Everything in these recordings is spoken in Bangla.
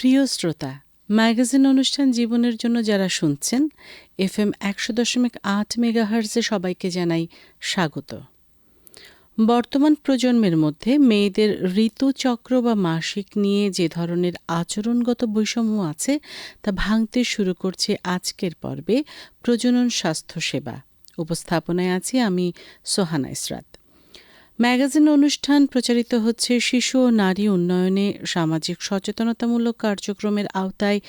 প্রিয় শ্রোতা, ম্যাগাজিন অনুষ্ঠান জীবনের জন্য যারা শুনছেন FM 100.8 মেগাহার্জে সবাইকে জানাই স্বাগত। বর্তমান প্রজন্মের মধ্যে মেয়েদের ঋতুচক্র বা মাসিক নিয়ে যে ধরনের আচরণগত বৈষম্য আছে তা ভাঙতে শুরু করছে আজকের পর্বে প্রজনন স্বাস্থ্য সেবা। উপস্থাপনায় আছি আমি সোহানা ইসরাত। ম্যাগাজিন অনুষ্ঠান প্রচারিত হচ্ছে শিশু ও নারী উন্নয়নে সামাজিক সচেতনতামূলক কার্যক্রমের আওতায়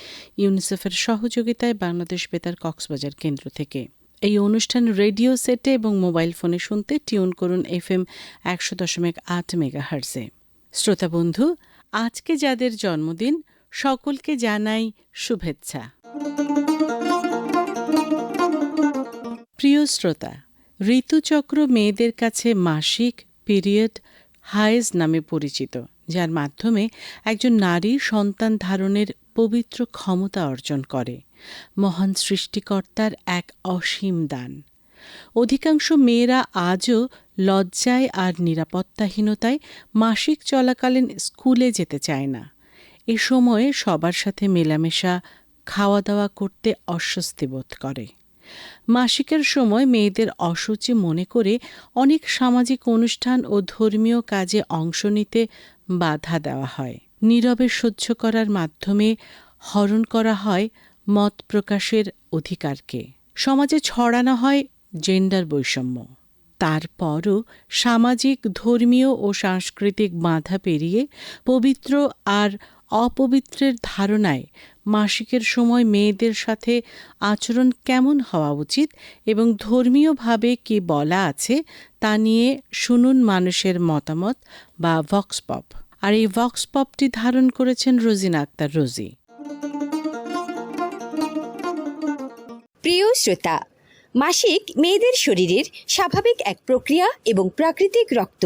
ইউনিসেফের সহযোগিতায় বাংলাদেশ বেতার কক্সবাজার কেন্দ্র থেকে। এই অনুষ্ঠান রেডিও সেটে এবং মোবাইল ফোনে শুনতে টিউন করুন FM 100.8 মেগাহার্জে। শ্রোতা বন্ধু, আজকে যাদের জন্মদিন সকলকে জানাই শুভেচ্ছা। প্রিয় শ্রোতা, ঋতুচক্র মেয়েদের কাছে মাসিক, পিরিয়ড, হায়েজ নামে পরিচিত, যার মাধ্যমে একজন নারী সন্তান ধারণের পবিত্র ক্ষমতা অর্জন করে। মহান সৃষ্টিকর্তার এক অসীম দান। অধিকাংশ মেয়েরা আজও লজ্জায় আর নিরাপত্তাহীনতায় মাসিক চলাকালীন স্কুলে যেতে চায় না। এ সময়ে সবার সাথে মেলামেশা, খাওয়া দাওয়া করতে অস্বস্তি বোধ করে। মাসিকের সময় মেয়েদের অসুচি মনে করে অনেক সামাজিক অনুষ্ঠান ও ধর্মীয় কাজে অংশ নিতে বাধা দেওয়া হয়। নীরবে সহ্য করার মাধ্যমে হরণ করা হয় মত প্রকাশের অধিকারকে। সমাজে ছড়ানো হয় জেন্ডার বৈষম্য। তারপরও সামাজিক, ধর্মীয় ও সাংস্কৃতিক বাধা পেরিয়ে পবিত্র আর অপবিত্রের ধারণায় মাসিকের সময় মেয়েদের সাথে আচরণ কেমন হওয়া উচিত এবং ধর্মীয়ভাবে কি বলা আছে তা নিয়ে শুনুন মানুষের মতামত বা ভক্স পপ। আর এই ভক্স পপটি ধারণ করেছেন রোজিনা আক্তার রোজি। প্রিয় শ্রোতা, মাসিক মেয়েদের শরীরের স্বাভাবিক এক প্রক্রিয়া এবং প্রাকৃতিক রক্ত,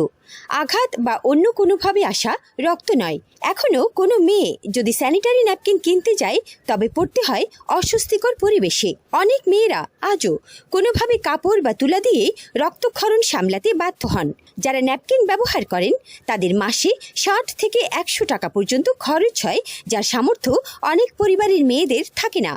আঘাত বা অন্য কোনোভাবে আসা রক্ত নয়। এখনও কোনো মেয়ে যদি স্যানিটারি ন্যাপকিন কিনতে যায় তবে পড়তে হয় অস্বস্তিকর পরিবেশে। অনেক মেয়েরা আজও কোনোভাবে কাপড় বা তুলা দিয়ে রক্তক্ষরণ সামলাতে বাধ্য হন। যারা ন্যাপকিন ব্যবহার করেন তাদের মাসে 60 থেকে 100 টাকা পর্যন্ত খরচ হয়, যার সামর্থ্য অনেক পরিবারের মেয়েদের থাকে না।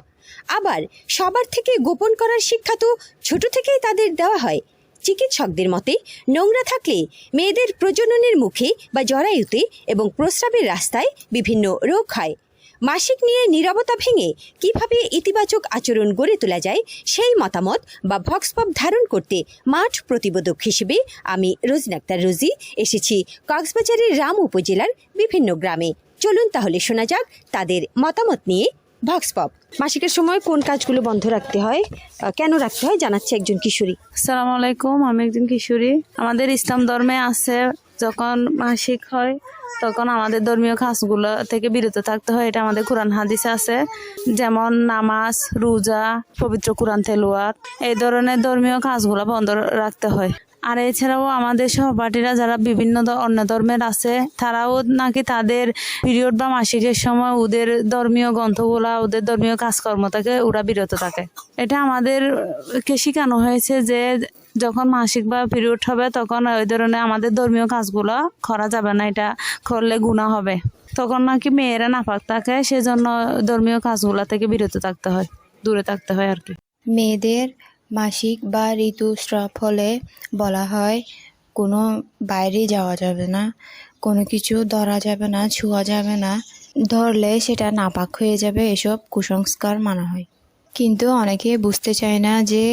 আবার সবার থেকে গোপন করার শিক্ষা তো ছোট থেকেই তাদের দেওয়া হয়। চিকিৎসকদের মতে নোংরা থাকলে মেয়েদের প্রজননের মুখে বা জরায়ুতে এবং প্রস্রাবের রাস্তায় বিভিন্ন রোগ হয়। মাসিক নিয়ে নীরবতা ভেঙে কিভাবে ইতিবাচক আচরণ গড়ে তোলা যায় সেই মতামত বা ভক্স পপ ধারণ করতে মাঠ প্রতিবেদক হিসেবে আমি রোজিনা আক্তার রোজি এসেছি কক্সবাজারের রাম উপজেলার বিভিন্ন গ্রামে। চলুন তাহলে শোনা যাক তাদের মতামত নিয়ে ভক্স পপ। মাসিকের সময় কোন কাজগুলো বন্ধ রাখতে হয়, কেন রাখতে হয়, জানাচ্ছে একজন কিশোরী। আসসালামু আলাইকুম, আমি একজন কিশোরী। আমাদের ইসলাম ধর্মে আছে যখন মাসিক হয় তখন আমাদের ধর্মীয় কাজগুলো থেকে বিরত থাকতে হয়। এটা আমাদের কোরআন হাদিসে আছে, যেমন নামাজ, রোজা, পবিত্র কোরআন তেলাওয়াত, এই ধরনের ধর্মীয় কাজগুলো বন্ধ রাখতে হয়। আর এছাড়াও আমাদের সহপাঠীরা যারা বিভিন্ন অন্য ধর্মের আছে তারাও নাকি তাদের পিরিয়ড বা মাসিকের সময় ওদের ধর্মীয় গ্রন্থগুলা, ওদের ধর্মীয় কাজকর্ম থেকে ওরা বিরত থাকে। এটা আমাদেরকে শেখানো হয়েছে যে যখন মাসিক বা পিরিয়ড হবে তখন ওই ধরনের আমাদের ধর্মীয় কাজগুলো করা যাবে না, এটা করলে গুনাহ হবে। তখন নাকি মেয়েরা নাপাক থাকে, সেজন্য ধর্মীয় কাজগুলা থেকে বিরত থাকতে হয়, দূরে থাকতে হয় আর কি। মেয়েদের মাসিক বা ঋতুস্রাব হলে বলা হয় কোনো বাইরে যাওয়া যাবে না, কোনো কিছু ধরা যাবে না, ছোঁয়া যাবে না, ধরলে সেটা নাপাক হয়ে যাবে, এসব কুসংস্কার মানা হয়। কিন্তু অনেকে বুঝতে চায় না যে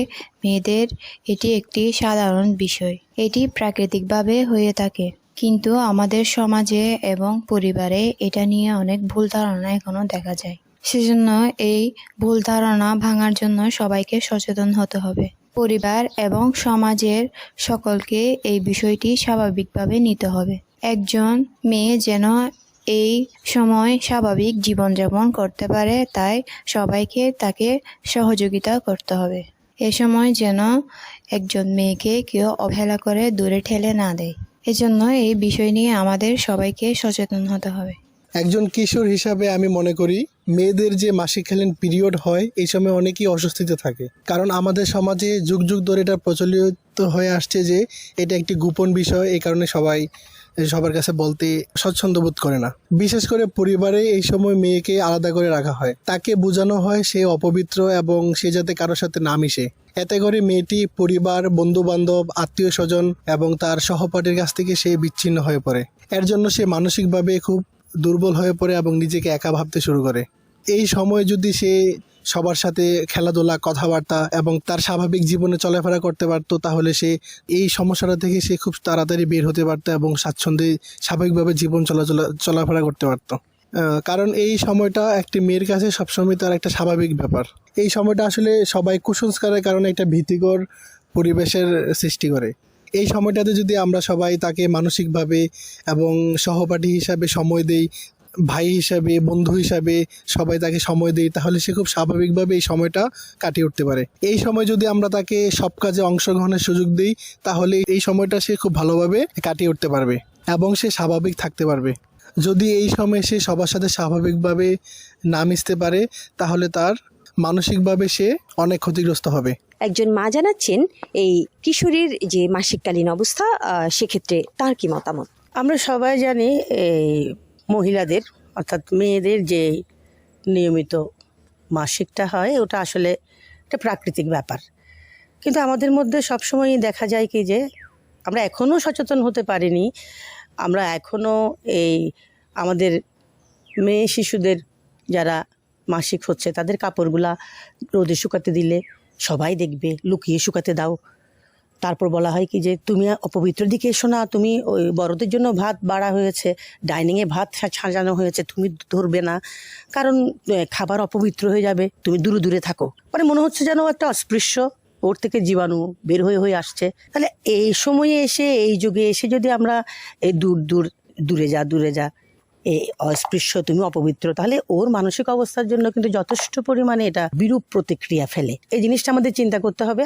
মেয়েদের এটি একটি সাধারণ বিষয়, এটি প্রাকৃতিকভাবে হয়ে থাকে। কিন্তু আমাদের সমাজে এবং পরিবারে এটা নিয়ে অনেক ভুল ধারণা এখনো দেখা যায়। সেজন্য এই ভুল ধারণা ভাঙার জন্য সবাইকে সচেতন হতে হবে। পরিবার এবং সমাজের সকলকে এই বিষয়টি স্বাভাবিকভাবে নিতে হবে। একজন মেয়ে যেন এই সময় স্বাভাবিক জীবনযাপন করতে পারে, তাই সবাইকে তাকে সহযোগিতা করতে হবে। এ সময় যেন একজন মেয়েকে কেউ অবহেলা করে দূরে ঠেলে না দেয়। এজন্য এই বিষয় নিয়ে আমাদের সবাইকে সচেতন হতে হবে। একজন কিশোর হিসাবে আমি মনে করি মেয়েদের যে মাসিককালীন পিরিয়ড হয় এই সময় অনেকেই অস্বস্তিতে থাকে, কারণ আমাদের সমাজে যুগ যুগ ধরে এটা প্রচলিত হয়ে আসছে যে এটা একটি গোপন বিষয়। এই কারণে সবাই সবার কাছে বলতে স্বচ্ছন্দ বোধ করে না। বিশেষ করে পরিবারে এই সময় মেয়েকে আলাদা করে রাখা হয়, তাকে বোঝানো হয় সে অপবিত্র এবং সে যাতে কারোর সাথে না মিশে। এতে করে মেয়েটি পরিবার, বন্ধু বান্ধব, আত্মীয় স্বজন এবং তার সহপাঠীর কাছ থেকে সে বিচ্ছিন্ন হয়ে পড়ে। এর জন্য সে মানসিকভাবে খুব দুর্বল হয়ে পড়ে এবং নিজেকে একা ভাবতে শুরু করে। এই সময় যদি সে সবার সাথে খেলাধুলা, কথাবার্তা এবং তার স্বাভাবিক জীবনে চলাফেরা করতে পারতো, তাহলে সে এই সমস্যাটা থেকে সে খুব তাড়াতাড়ি বের হতে পারতো এবং স্বাচ্ছন্দ্যে স্বাভাবিকভাবে জীবন চলাফেরা করতে পারতো। কারণ এই সময়টা একটি মেয়ের কাছে সবসময় তার একটা স্বাভাবিক ব্যাপার। এই সময়টা আসলে সবাই কুসংস্কারের কারণে একটা ভীতিকর পরিবেশের সৃষ্টি করে। এই সময়টাতে যদি আমরা সবাই তাকে মানসিকভাবে এবং সহপাঠী হিসাবে সময় দেই, ভাই হিসাবে, বন্ধু হিসাবে সবাই তাকে সময় দেই, তাহলে সে খুব স্বাভাবিকভাবে এই সময়টা কাটিয়ে উঠতে পারে। এই সময় যদি আমরা তাকে সব কাজে অংশগ্রহণের সুযোগ দিই, তাহলে এই সময়টা সে খুব ভালোভাবে কাটিয়ে উঠতে পারবে এবং সে স্বাভাবিক থাকতে পারবে। যদি এই সময় সে সবার সাথে স্বাভাবিকভাবে না মিশতে পারে, তাহলে তার মানসিকভাবে সে অনেক ক্ষতিগ্রস্ত হবে। একজন মা জানাচ্ছেন এই কিশোরীর যে মাসিককালীন অবস্থা, সেক্ষেত্রে তার কি মতামত? আমরা সবাই জানি এই মহিলাদের অর্থাৎ মেয়েদের যে নিয়মিত মাসিকটা হয় ওটা আসলে একটা প্রাকৃতিক ব্যাপার, কিন্তু আমাদের মধ্যে সবসময়ই দেখা যায় কি যে আমরা এখনও সচেতন হতে পারিনি। আমরা এখনও এই আমাদের মেয়ে শিশুদের যারা মাসিক হচ্ছে তাদের কাপড়গুলা রোদে শুকাতে দিলে সবাই দেখবে, লুকিয়ে শুকাতে দাও। তারপর বলা হয় কি যে তুমি অপবিত্র দিকে এসো না, তুমি ওই বড়দের জন্য ভাত বাড়া হয়েছে, ডাইনিংয়ে ভাত সাজানো হয়েছে, তুমি ধরবে না, কারণ খাবার অপবিত্র হয়ে যাবে, তুমি দূরে দূরে থাকো। মানে মনে হচ্ছে যেন একটা অস্পৃশ্য, ওর থেকে জীবাণু বের হয়ে আসছে। তাহলে এই সময়ে এসে, এই যুগে এসে যদি আমরা এই দূরে যা এই অস্পৃশ্য, তুমি অপবিত্র, তাহলে ওর মানসিক অবস্থার জন্য কিন্তু যথেষ্ট পরিমাণে এটা বিরূপ প্রতিক্রিয়া ফেলে। এই জিনিসটা আমাদের চিন্তা করতে হবে।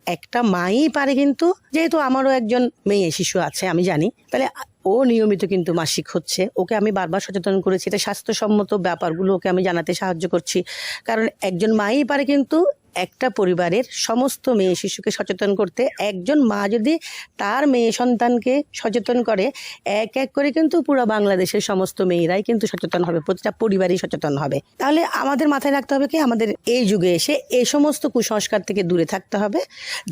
একটা মাই পারে, কিন্তু যেহেতু আমারও একজন মেয়ে শিশু আছে আমি জানি, তাহলে ও নিয়মিত কিন্তু মাসিক হচ্ছে, ওকে আমি বারবার সচেতন করেছি, এটা স্বাস্থ্যসম্মত ব্যাপারগুলো ওকে আমি জানাতে সাহায্য করছি। কারণ একজন মাই পারে কিন্তু একটা পরিবারের সমস্ত মেয়ে শিশুকে সচেতন করতে। একজন মা যদি তার মেয়ে সন্তানকে সচেতন করে, এক এক করে কিন্তু পুরো বাংলাদেশের সমস্ত মেয়েরাই কিন্তু সচেতন হবে, প্রতিটা পরিবারই সচেতন হবে। তাহলে আমাদের মাথায় রাখতে হবে কি, আমাদের এই যুগে এসে এই সমস্ত কুসংস্কার থেকে দূরে থাকতে হবে,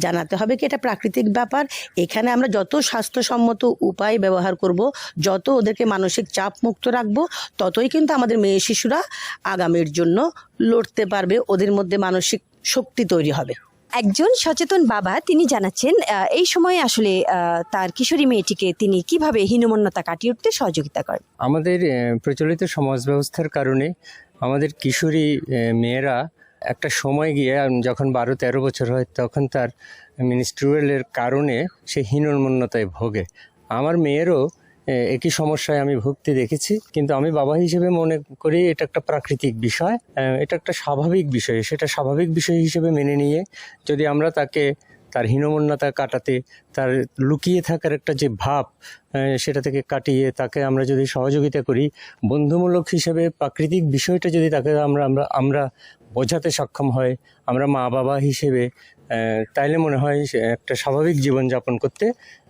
জানাতে হবে কি এটা প্রাকৃতিক ব্যাপার। এখানে আমরা যত স্বাস্থ্যসম্মত উপায় ব্যবহার করব, যত ওদেরকে মানসিক চাপ মুক্ত রাখবো, ততই কিন্তু আমাদের মেয়ে শিশুরা আগামীর জন্য লড়তে পারবে, ওদের মধ্যে মানসিক শক্তি তৈরি হবে। একজন সচেতন বাবা তিনি জানাচ্ছেন এই সময়ে আসলে তার কিশোরী মেয়েটিকে তিনি কিভাবে হীনমন্যতা কাটিয়ে উঠতে সহযোগিতা করেন। আমাদের প্রচলিত সমাজ ব্যবস্থার কারণে আমাদের কিশোরী মেয়েরা একটা সময় গিয়ে যখন 12-13 বছর হয়, তখন তার মিনস্ট্রুয়ালের কারণে সে হীনমন্যতায় ভোগে। আমার মেয়েরও একই সমস্যায় আমি ভুগতে দেখেছি, কিন্তু আমি বাবা হিসেবে মনে করি এটা একটা প্রাকৃতিক বিষয়, এটা একটা স্বাভাবিক বিষয়। সেটা স্বাভাবিক বিষয় হিসেবে মেনে নিয়ে যদি আমরা তাকে তার হীনমন্যতা কাটাতে, তার লুকিয়ে থাকার একটা যে ভাব, সেটা থেকে কাটিয়ে তাকে আমরা যদি সহযোগিতা করি, বন্ধুমূলক হিসেবে প্রাকৃতিক বিষয়টা যদি তাকে আমরা বোঝাতে সক্ষম হয়, আমরা মা বাবা হিসেবে, তাইলে মনে হয় একটা স্বাভাবিক জীবনযাপন করতে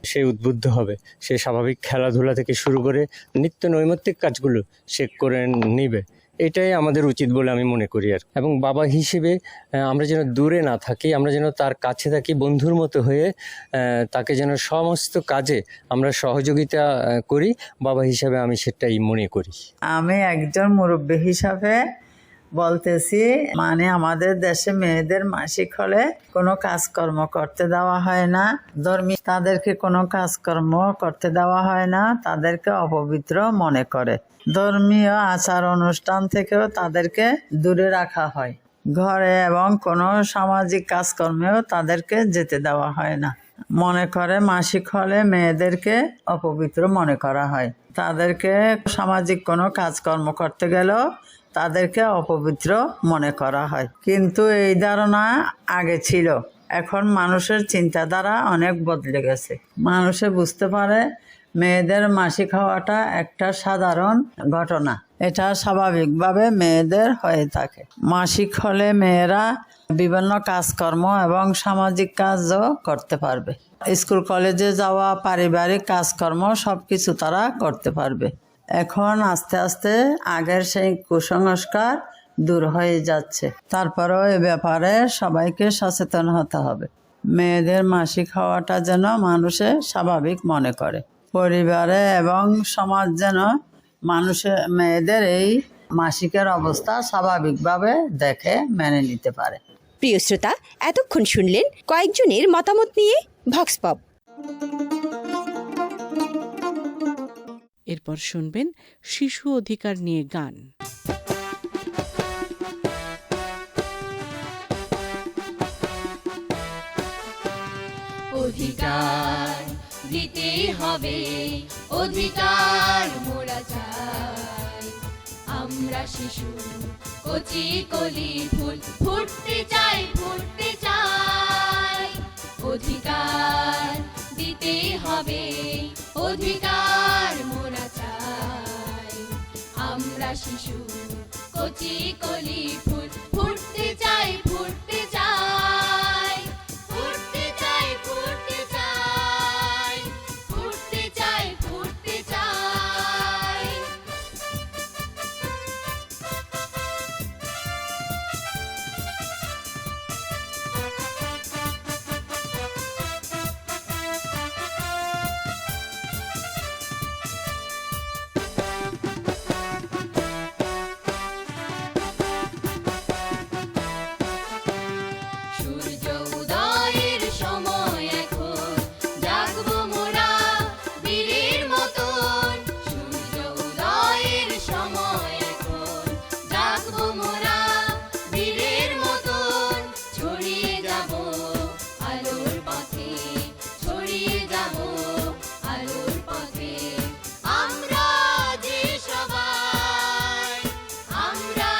সে উদ্বুদ্ধ হবে। সে স্বাভাবিক খেলাধুলা থেকে শুরু করে নিত্য নৈমিত্তিক কাজগুলো সে করে নিবে। এটাই আমাদের উচিত বলে আমি মনে করি। এবং বাবা হিসেবে আমরা যেন দূরে না থাকি, আমরা যেন তার কাছে থাকি, বন্ধুর মতো হয়ে তাকে যেন সমস্ত কাজে আমরা সহযোগিতা করি। বাবা হিসাবে আমি সেটাই মনে করি। আমি একজন মুরব্বী হিসাবে বলতেছি, মানে আমাদের দেশে মেয়েদের মাসিক হলে কোনো কাজকর্ম করতে দেওয়া হয় না, তাদেরকে কোনো কাজকর্ম করতে দেওয়া হয় না, তাদেরকে অপবিত্র মনে করে। ধর্মীয় আচার অনুষ্ঠান থেকেও তাদেরকে দূরে রাখা হয়। ঘরে এবং কোনো সামাজিক কাজকর্মেও তাদেরকে যেতে দেওয়া হয় না। মনে করে মাসিক হলে মেয়েদেরকে অপবিত্র মনে করা হয়। তাদেরকে সামাজিক কোনো কাজকর্ম করতে গেলেও তাদেরকে অপবিত্র মনে করা হয়। কিন্তু এই ধারণা আগে ছিল, এখন মানুষের চিন্তাধারা অনেক বদলে গেছে। মানুষে বুঝতে পারে মেয়েদের মাসিক হওয়াটা একটা সাধারণ ঘটনা, এটা স্বাভাবিকভাবে মেয়েদের হয়ে থাকে। মাসিক হলে মেয়েরা বিভিন্ন কাজকর্ম এবং সামাজিক কাজও করতে পারবে। স্কুল কলেজে যাওয়া, পারিবারিক কাজকর্ম সবকিছু তারা করতে পারবে। এখন আস্তে আস্তে আগের সেই কুসংস্কার দূর হয়ে যাচ্ছে। তারপরেও এ ব্যাপারে সবাইকে সচেতন হতে হবে। মেয়েদের মাসিক হওয়াটা যেন মানুষে স্বাভাবিক মনে করে। পরিবারে এবং সমাজ যেন মেয়েদের এই মাসিকের অবস্থা স্বাভাবিকভাবে দেখে মেনে নিতে পারে। প্রিয় শ্রোতা, এতক্ষণ শুনলেন কয়েকজনের মতামত নিয়ে ভক্স পপ। এরপর শুনবেন শিশু অধিকার নিয়ে গান। অধিকার দিতে হবে, অধিকার মোরা চাই। আমরা শিশু কচি কলি ফুল, ফুটতে চাই, ফুটতে চাই। অধিকার দিতে হবে, অধিকার মোরা চাই। আমরা শিশু কচি কলি ফুল, ফুটতে চাই, ফুটতে চাই। ফুটতে চাই, ফুটতে চাই, ফুটতে চাই, ফুটতে চাই। সূর্য উদয়ের সময় এখন, জাগবো মোরা বীরের মতন। সূর্য উদয়ের সময় এখন, জাগবো মোরা বীরের মতন। ছড়িয়ে যাব আলোর পথে, ছড়িয়ে যাব আলোর পথে। আমরা যে সবাই, আমরা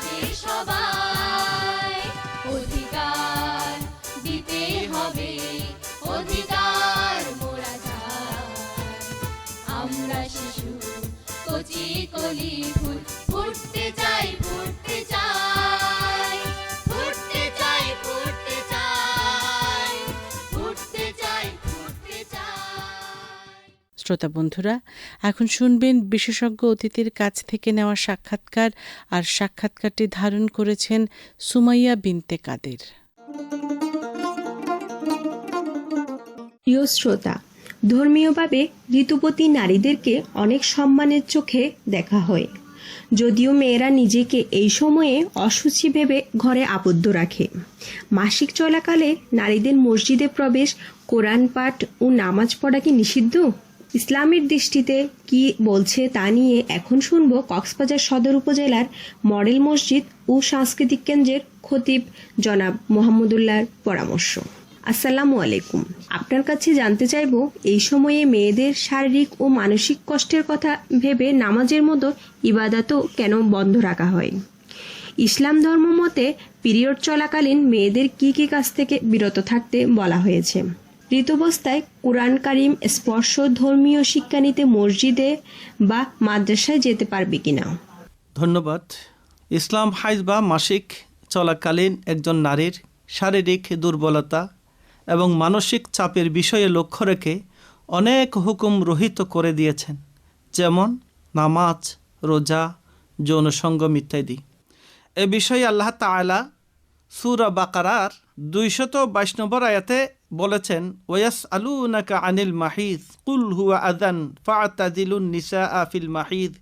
যে সবাই। অধিকার দিতে হবে, অধিকার মোরা চাই। আমরা শিশু কচি কলি ফুল, ফুটতে চাই, ফুটতে চাই। ফুটতে চাই, ফুটতে চাই, ফুটতে চাই, ফুটতে চাই। শ্রোতা বন্ধুরা, এখন শুনবেন বিশেষজ্ঞ অতিথির কাছ থেকে নেওয়া সাক্ষাৎকার। আর সাক্ষাৎকারটি ধারণ করেছেন সুমাইয়া বিনতে কাদের। প্রিয় শ্রোতা, ধর্মীয়ভাবে ঋতুবতী নারীদেরকে অনেক সম্মানের চোখে দেখা হয়। যদিও মেয়েরা নিজেকে এই সময়ে অশুচি ভেবে ঘরে আবদ্ধ রাখে। মাসিক চলাকালে নারীদের মসজিদে প্রবেশ, কোরআন পাঠ ও নামাজ পড়া কি নিষিদ্ধ? ইসলামের দৃষ্টিতে কি বলছে তা নিয়ে এখন শুনব কক্সবাজার সদর উপজেলার মডেল মসজিদ ও সাংস্কৃতিক কেন্দ্রের খতিব জনাব মোহাম্মদুল্লাহর পরামর্শ। আসসালামু আলাইকুম। আপনার কাছে জানতে চাইব, এই সময়ে মেয়েদের শারীরিক ও মানসিক কষ্টের কথা ভেবে নামাজের মতো ইবাদতও কেন বন্ধ রাখা হয়? ইসলাম ধর্ম মতে পিরিয়ড চলাকালীন মেয়েদের কি কি কাজ থেকে বিরত থাকতে বলা হয়েছে? ঋতুবস্থায় কুরআন কারিম স্পর্শ ধর্মীয় শিক্ষা নিতে মসজিদে বা মাদ্রাসায় যেতে পারবে কিনা? ধন্যবাদ। ইসলাম হাইজ বা মাসিক চলাকালীন একজন নারীর শারীরিক দুর্বলতা এবং মানসিক চাপের বিষয়ে লক্ষ্য রেখে অনেক হুকুম রহিত করে দিয়েছেন, যেমন নামাজ, রোজা, যৌন সঙ্গম ইত্যাদি। এ বিষয়ে আল্লাহ তাআলা সূরা বাকারার 222 নম্বর আয়াতে বলেছেন, ওয়াসআলুনাকা আনিল মাহিদ কুল হুয়া আযান ফা'তাযিলুন নিসাআ ফিল মাহিদ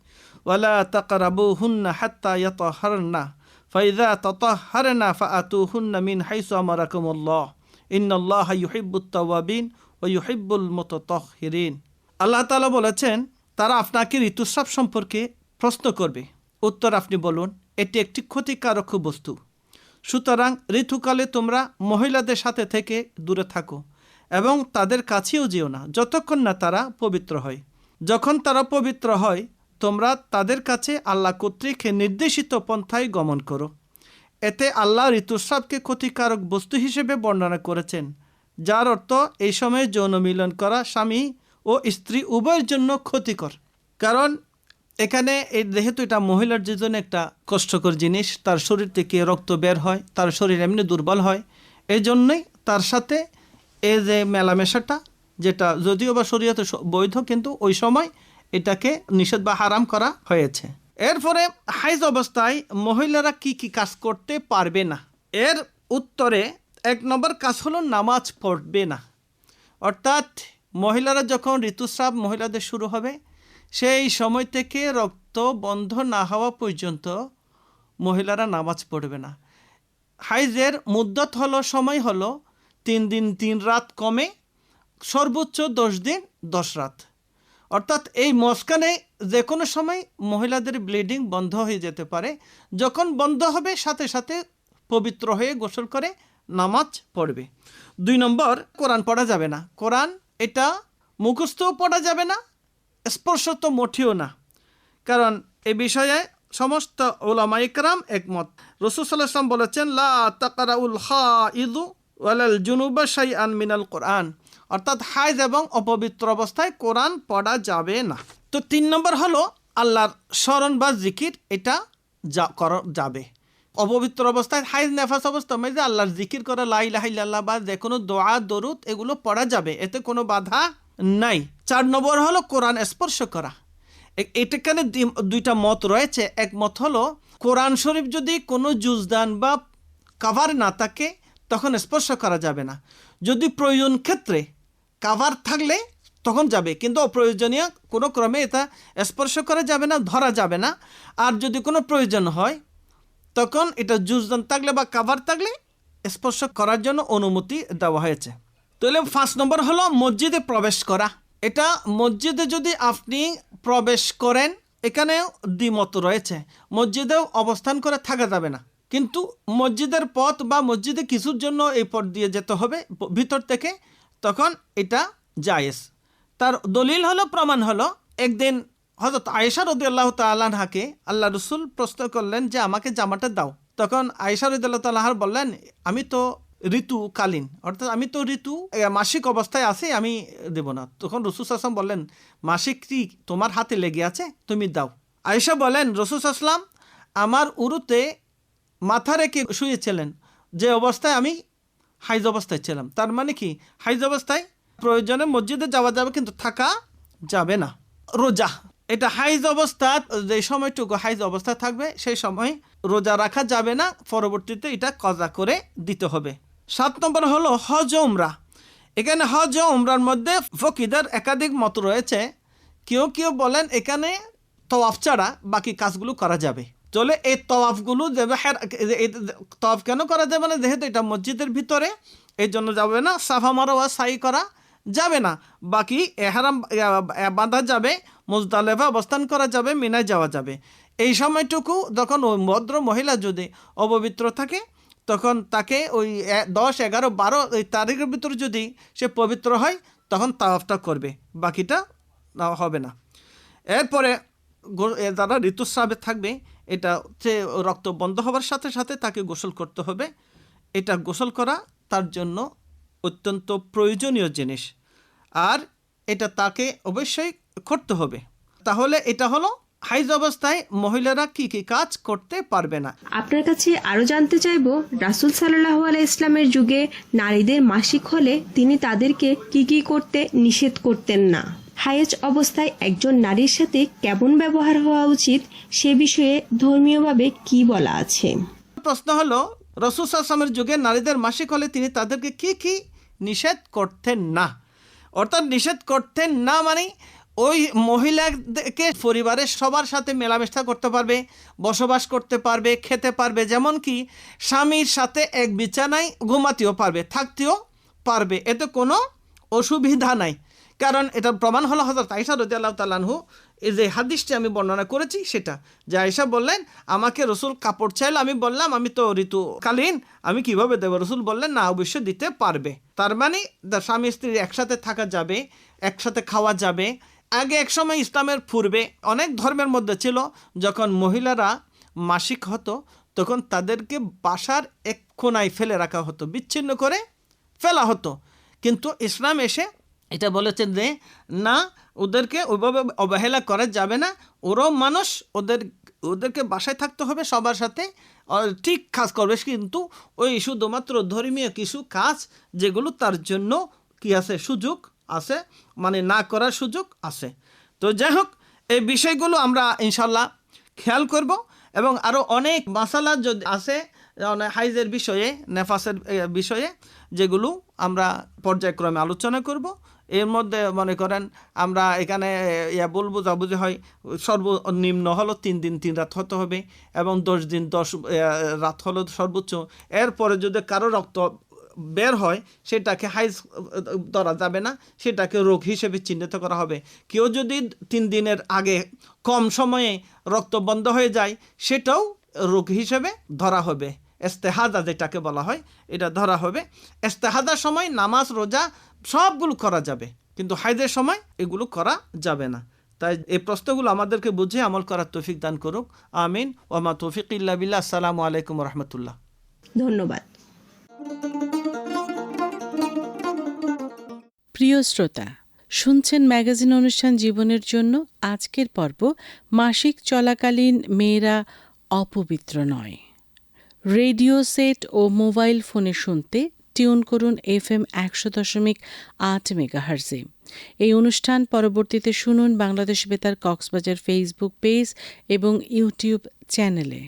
ওয়ালা তাকরাবুহুন্না হাত্তা ইয়াতাহহারনা ফাইযা তাতাহহারনা ফাআতুহুন্না মিন হাইসু আমারাকুমুল্লাহ ইন্নাল্লাহা ইউহিব্বুত তাওয়াবিন ওয়া ইউহিব্বুল মুতাতাহহিরিন। আল্লাহ তাআলা বলেছেন, তারা আপনাকে ঋতুস্রাব সম্পর্কে প্রশ্ন করবে। উত্তর আপনি বলুন, এটি একটি ক্ষতিকারক বস্তু। সুতরাং ঋতুকালে তোমরা মহিলাদের সাথে থেকে দূরে থাকো এবং তাদের কাছেও যেও না যতক্ষণ না তারা পবিত্র হয়। যখন তারা পবিত্র হয়, তোমরা তাদের কাছে আল্লাহ কর্তৃক নির্দেশিত পন্থায় গমন করো। এতে আল্লাহ ঋতুস্রাবকে ক্ষতিকারক বস্তু হিসেবে বর্ণনা করেছেন, যার অর্থ এই সময়ে যৌন মিলন করা স্বামী ও স্ত্রী উভয়ের জন্য ক্ষতিকর। কারণ এখানে যেহেতু এটা মহিলার জন্য একটা কষ্টকর জিনিস, তার শরীর থেকে রক্ত বের হয়, তার শরীর এমনি দুর্বল হয়, এই জন্যই তার সাথে এই যে মেলামেশাটা, যেটা যদিও বা শরীয়তে বৈধ, কিন্তু ওই সময় এটাকে নিষেধ বা হারাম করা হয়েছে। এরপরে হাইজ অবস্থায় মহিলারা কি কি কাজ করতে পারবে না, এর উত্তরে 1 নম্বর কাজ হলো নামাজ পড়বে না। অর্থাৎ মহিলারা যখন ঋতুস্রাব মহিলাদের শুরু হবে, সেই সময় থেকে রক্ত বন্ধ না হওয়া পর্যন্ত মহিলারা নামাজ পড়বে না। হাইজের মুদ্দত হলো, সময় হলো 3 দিন 3 রাত কমে সর্বোচ্চ 10 দিন 10 রাত। অর্থাৎ এই মাঝখানে যে কোনো সময় মহিলাদের ব্লিডিং বন্ধ হয়ে যেতে পারে। যখন বন্ধ হবে সাথে সাথে পবিত্র হয়ে গোসল করে নামাজ পড়বে। 2 নম্বর, কোরআন পড়া যাবে না। কোরআন এটা মুখস্থও পড়া যাবে না, স্পর্শ তো মোটেও না। কারণ এ বিষয়ে সমস্ত উলামা ইকরাম একমত। রাসূল সাল্লাল্লাহু আলাইহি ওয়াসাল্লাম বলেছেন, লা তাকরাউল হাইদু ওয়ালাল জুনুবা শাইআন মিনাল কোরআন। অর্থাৎ হাইজ এবং অপবিত্র অবস্থায় কোরআন পড়া যাবে না। তো 3 নম্বর হলো আল্লাহর স্মরণ বা জিকির, এটা করা যাবে। অপবিত্র অবস্থায় হাইজ নেফাস অবস্থা মধ্যে আল্লাহর জিকির করা, লা ইলাহা ইল্লাল্লাহ বা যে কোনো দোয়া দরুদ এগুলো পড়া যাবে, এতে কোনো বাধা নাই। 4 নম্বর হলো কোরআন স্পর্শ করা। এটাখানে 2টা মত রয়েছে। এক মত হলো কোরআন শরীফ যদি কোনো জুজদান বা কাভার না থাকে তখন স্পর্শ করা যাবে না। যদি প্রয়োজন ক্ষেত্রে কাভার থাকলে তখন যাবে, কিন্তু অপ্রয়োজনীয় কোনো ক্রমে এটা স্পর্শ করা যাবে না, ধরা যাবে না। আর যদি কোনো প্রয়োজন হয় তখন এটা জুজদান থাকলে বা কাভার থাকলে স্পর্শ করার জন্য অনুমতি দেওয়া হয়েছে। তাহলে 5 নম্বর হলো মসজিদে প্রবেশ করা। এটা মসজিদে যদি আপনি প্রবেশ করেন, এখানেও দ্বিমত রয়েছে। মসজিদেও অবস্থান করে থাকা যাবে না, কিন্তু মসজিদের পথ বা মসজিদে কিছুর জন্য এই পথ দিয়ে যেতে হবে ভিতর থেকে, তখন এটা জায়েজ। তার দলিল হলো, প্রমাণ হলো, একদিন হযরত আয়েশা রাদিয়াল্লাহু তাআলা আনহাকে আল্লাহ রাসূল প্রশ্ন করলেন যে আমাকে জামাটা দাও। তখন আয়েশা রাদিয়াল্লাহু তাআলা আনহা বললেন, আমি তো ঋতুকালীন, অর্থাৎ আমি তো মাসিক অবস্থায় আছি, আমি দেব না। তখন রাসূল সাল্লাল্লাহু আলাইহি ওয়াসাল্লাম বললেন, মাসিক কি তোমার হাতে লেগে আছে, তুমি দাও। আয়েশা বলেন, রাসূল সাল্লাল্লাহু আলাইহি ওয়াসাল্লাম আমার উরুতে মাথা রেখে শুয়েছিলেন যে অবস্থায় আমি হাইজ অবস্থায় ছিলাম। তার মানে কি, হাইজ অবস্থায় প্রয়োজনে মসজিদে যাওয়া যাবে, কিন্তু থাকা যাবে না। রোজা, এটা হাইজ অবস্থা, যে সময়টুকু হাইজ অবস্থা থাকবে সেই সময় রোজা রাখা যাবে না, পরবর্তীতে এটা কজা করে দিতে হবে। 7 নম্বর হলো হজ ও উমরা। এখানে হজ ও উমরার মধ্যে ফকিদের একাধিক মত রয়েছে। কেউ কেউ বলেন এখানে তওয়াফ ছাড়া বাকি কাজগুলো করা যাবে। চলে এই তওয়াফগুলো তওয়াফ কেন করা যাবে না, যেহেতু এটা মসজিদের ভিতরে, এই জন্য যাবে না। সাফা মারওয়া সাই করা যাবে না, বাকি এহরাম বাঁধা যাবে, মুজদালিফা অবস্থান করা যাবে, মিনায় যাওয়া যাবে। এই সময়টুকু যখন ওই ভদ্র মহিলা যদি অপবিত্র থাকে, তখন তাকে ওই 10, 11, 12 এই তারিখের ভিতরে যদি সে পবিত্র হয় তখন তাওয়াফটা করবে, বাকিটা হবে না। এরপরে যারা ঋতুস্রাবে থাকবে, এটা হচ্ছে রক্ত বন্ধ হওয়ার সাথে সাথে তাকে গোসল করতে হবে। এটা গোসল করা তার জন্য অত্যন্ত প্রয়োজনীয় জিনিস, আর এটা তাকে অবশ্যই করতে হবে। তাহলে এটা হলো হাইজ অবস্থায় মহিলারা কি কি কাজ করতে পারবে না। আপনার কাছে আরো জানতে চাইবো, রাসূল সাল্লাল্লাহু আলাইহি ইসলামের যুগে নারীদের মাসিক হলে তিনি তাদেরকে কি কি করতে নিষেধ করতেন না। হাইজ অবস্থায় একজন নারীর সাথে কেমন ব্যবহার হওয়া উচিত সে বিষয়ে ধর্মীয়ভাবে কি বলা আছে? প্রশ্ন হলো, রাসূল সাল্লাল্লাহু আলাইহি ওয়াসাল্লামের যুগে নারীদের মাসিক হলে তিনি তাদেরকে কি কি নিষেধ করতেন না। অর্থাৎ নিষেধ করতেন না মানে ওই মহিলাকে পরিবারের সবার সাথে মেলামেশা করতে পারবে, বসবাস করতে পারবে, খেতে পারবে, যেমন কি স্বামীর সাথে এক বিছানায় ঘুমাতেও পারবে, থাকতেও পারবে, এতে কোনো অসুবিধা নাই। কারণ এটা প্রমাণ হলো হযরত আয়েশা রাদিয়াল্লাহু তাআলা আনহু, এই যে হাদিসটি আমি বর্ণনা করেছি সেটা, যে আয়েশা বললেন আমাকে রাসূল কাপড় চাইল, আমি বললাম আমি তো ঋতুকালীন, আমি কিভাবে দেবো। রাসূল বললেন না, অবশ্যই দিতে পারবে। তার মানে স্বামী স্ত্রী একসাথে থাকা যাবে, একসাথে খাওয়া যাবে। আগে এক সময় ইসলামের পূর্বে অনেক ধর্মের মধ্যে ছিল, যখন মহিলারা মাসিক হতো তখন তাদেরকে বাসার এক কোণায় ফেলে রাখা হতো, বিচ্ছিন্ন করে ফেলা হতো। কিন্তু ইসলাম এসে এটা বলেছেন যে না, ওদেরকে ওইভাবে অবহেলা করা যাবে না, ওরাও মানুষ, ওদেরকে বাসায় থাকতে হবে, সবার সাথে ঠিক কাজ করবে, কিন্তু ওই শুধুমাত্র ধর্মীয় কিছু কাজ যেগুলো তার জন্য কি আছে, সুযোগ আছে, মানে না করার সুযোগ আছে। তো যাই হোক, এই বিষয়গুলো আমরা ইনশাল্লাহ খেয়াল করব, এবং আরও অনেক মাসালা যদি আছে হাইজের বিষয়ে, নেফাসের বিষয়ে, যেগুলো আমরা পর্যায়ক্রমে আলোচনা করব। এর মধ্যে মনে করেন আমরা এখানে বলবো বুঝাবুঝি হয়, সর্বনিম্ন হলো 3 দিন 3 রাত হতে হবে, এবং 10 দিন 10 রাত হলো সর্বোচ্চ। এরপরে যদি কারো রক্ত বের হয় সেটাকে হাইজ ধরা যাবে না, সেটাকে রোগ হিসেবে চিহ্নিত করা হবে। কেউ যদি 3 দিনের আগে কম সময়ে রক্ত বন্ধ হয়ে যায়, সেটাও রোগ হিসেবে ধরা হবে। ইস্তেহাদা যেটাকে বলা হয়, এটা ধরা হবে। ইস্তেহাদার সময় নামাজ রোজা সবগুলো করা যাবে, কিন্তু হাইজের সময় এগুলো করা যাবে না। তাই এই প্রশ্নগুলো আমাদেরকে বুঝে আমল করার তৌফিক দান করুক, আমিন। ওয়া মা তৌফিক ইল্লা বিল্লাহ। আসসালামু আলাইকুম ওয়া রাহমাতুল্লাহ। ধন্যবাদ। প্রিয় শ্রোতা, শুনছেন ম্যাগাজিন অনুষ্ঠান জীবনের জন্য আজকের পর্ব, মাসিক চলাকালীন মেয়েরা অপবিত্র নয়। রেডিও সেট ও মোবাইল ফোনে শুনতে টিউন করুন FM 100.8 মেগাহার্জে। এই অনুষ্ঠান পরবর্তীতে শুনুন বাংলাদেশ বেতার কক্সবাজার ফেসবুক পেজ এবং ইউটিউব চ্যানেলে।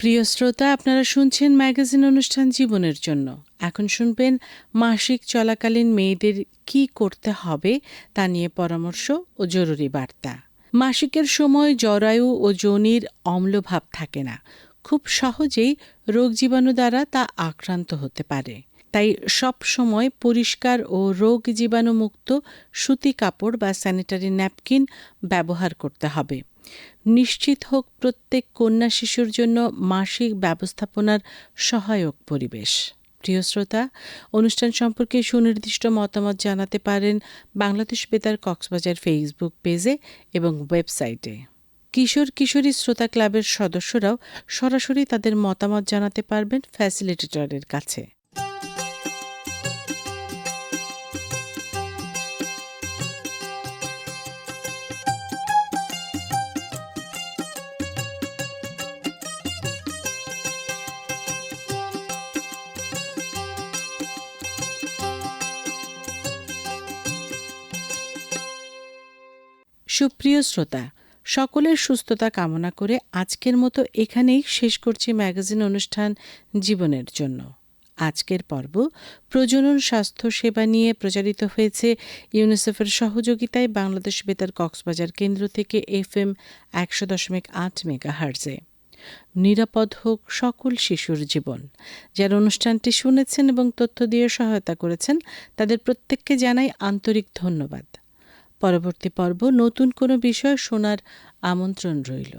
প্রিয় শ্রোতা, আপনারা শুনছেন ম্যাগাজিন অনুষ্ঠান জীবনের জন্য। এখন শুনবেন মাসিক চলাকালীন মেয়েদের কি করতে হবে তা নিয়ে পরামর্শ ও জরুরি বার্তা। মাসিকের সময় জরায়ু ও যোনির অম্লভাব থাকে না, খুব সহজেই রোগ জীবাণু দ্বারা তা আক্রান্ত হতে পারে। তাই সব সময় পরিষ্কার ও রোগ জীবাণুমুক্ত সুতি কাপড় বা স্যানিটারি ন্যাপকিন ব্যবহার করতে হবে। নিশ্চিত হোক প্রত্যেক কন্যা শিশুর জন্য মাসিক ব্যবস্থাপনার সহায়ক পরিবেশ। প্রিয় শ্রোতা, অনুষ্ঠান সম্পর্কে সুনির্দিষ্ট মতামত জানাতে পারেন বাংলাদেশ বেতার কক্সবাজার ফেসবুক পেজে এবং ওয়েবসাইটে। কিশোর কিশোরী শ্রোতা ক্লাবের সদস্যরাও সরাসরি তাদের মতামত জানাতে পারবেন ফ্যাসিলিটেটরের কাছে। সুপ্রিয় শ্রোতা, সকলের সুস্থতা কামনা করে আজকের মতো এখানেই শেষ করছি ম্যাগাজিন অনুষ্ঠান জীবনের জন্য। আজকের পর্ব প্রজনন স্বাস্থ্য সেবা নিয়ে প্রচারিত হয়েছে ইউনিসেফের সহযোগিতায় বাংলাদেশ বেতার কক্সবাজার কেন্দ্র থেকে FM 100.8 মেগাহার্জে। নিরাপদ হোক সকল শিশুর জীবন। যারা অনুষ্ঠানটি শুনেছেন এবং তথ্য দিয়ে সহায়তা করেছেন, তাদের প্রত্যেককে জানাই আন্তরিক ধন্যবাদ। পরবর্তী পর্ব নতুন কোনো বিষয় শোনার আমন্ত্রণ রইল।